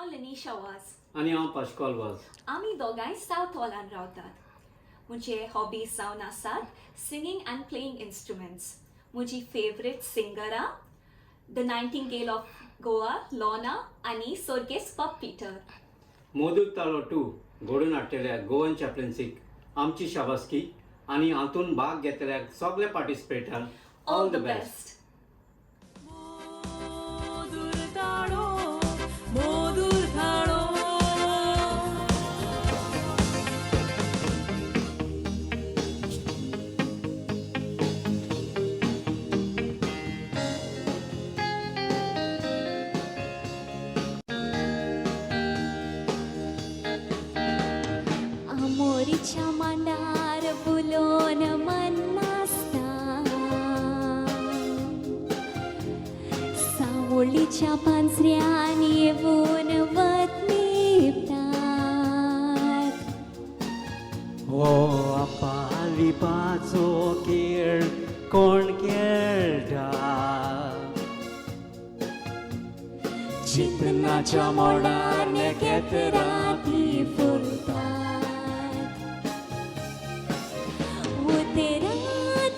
हांव लनिशा वाज आणि हांव पाश्कॉल वाज. आमी दोगांय सावथ हॉलान रावतात. म्हजे हॉबीज जावन आसात सिंगींग अँड प्लेईंग इन्स्ट्रुमेंट्स. म्हजी फेवरेट सिंगरां the nightingale of Goa Lorna आनी सोर्गेस पॉप पिटर. मोदूक ताळो 2 घडोवन हाडटल्या गोवन चॅप्लन्सीक आमची शाबासकी आनी हातूंत भाग घेतल्या सगल्या पार्टिसिपेटांक ऑल द बेस्ट. आमोरीच्या मांडार बुलोन मन नाचता, सावळीच्या पांचऱ्यान येवून वत निपतात. हो आपा लिपाचो खेळ कोण खेळटा, चिंतनाच्या मोडार नेकेत राती फुलतात. उतरा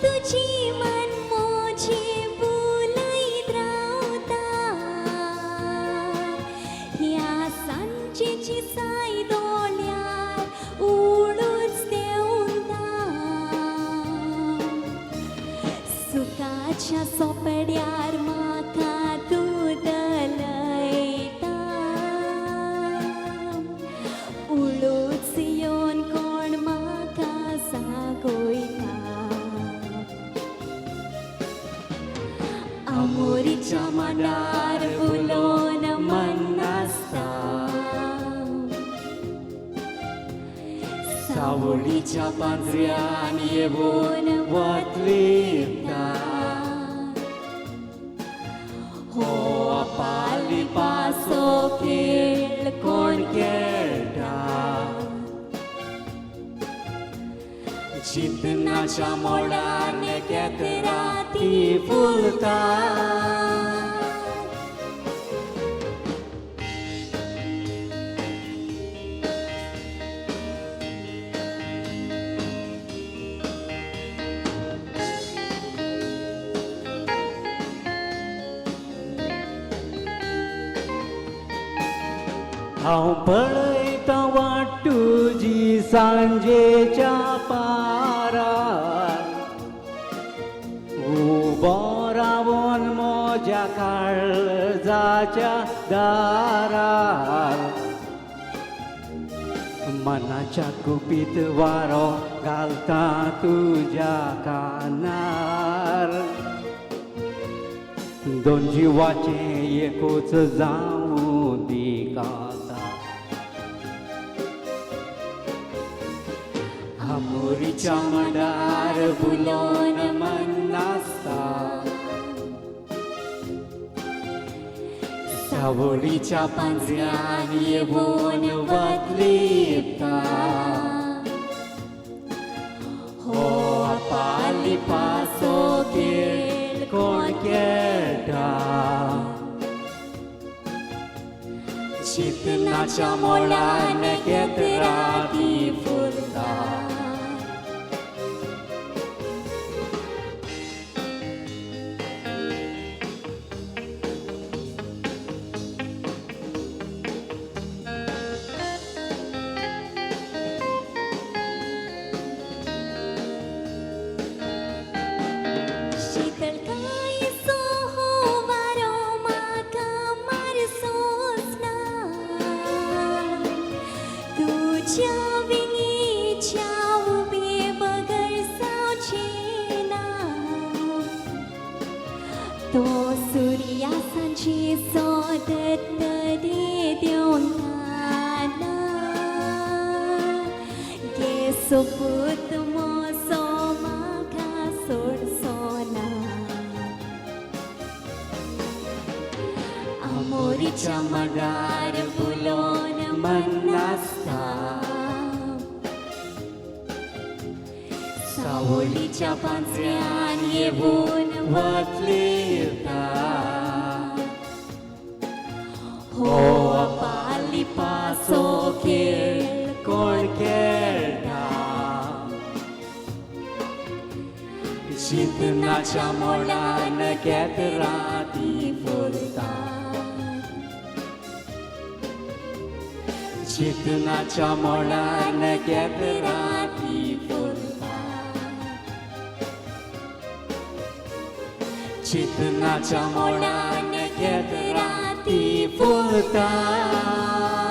तुझी मन मोजी बुलयत रावता, ह्या सांजेची साय दोळ्यार उडूच देंवता. सुखाच्या सोपड्यार म्हाका तूं दलयता, उडूच येवन कोण म्हाका जागोयता. आमोरीच्या मांडार बुलोन मन नाचता, सावळीच्या पांजऱ्यान येवून वत लिपता. हो आपा लिपाचो खेळ कोण खेळटा, चिंतनाच्या मोडार नेकेत राती फुलता. हांव पळयता वाट तुजी सांजेच्या पारार, उबो रावून म्हज्या काळजाच्या दारार. मनाच्या कुपीत वारो घालता तुज्या कानार, दोन जिवाचे एकूच जावं दिकाता. आमोरीच्या मांडार बुलोन मन नाचता, सावळीच्या पांजऱ्यान येवून वत लिपता. हो आपा लिपाचो खेळ कोण खेळटा, चिंतनाच्या मोडार नेकेत राती फुलता. शीतलकायेचो हो वारो म्हाका मारसोच ना, तुज्या विणीच्या उबे बगर जावचें ना. तो सुर्या सांजेचो दत्तडे देंवना, गे सोपूत मोसो म्हाका सोडचो ना. आमोरीच्या मांडार बुलोन मन नाचता, सावळीच्या पांचऱ्यान येवून वत लिपता. हो आपा चितनाच्या मोळान केतरां ती फुलतात चितनाच्या मोळान केतरां ती फुलतात चितनाच्या मोळान केतरां ती फुलतात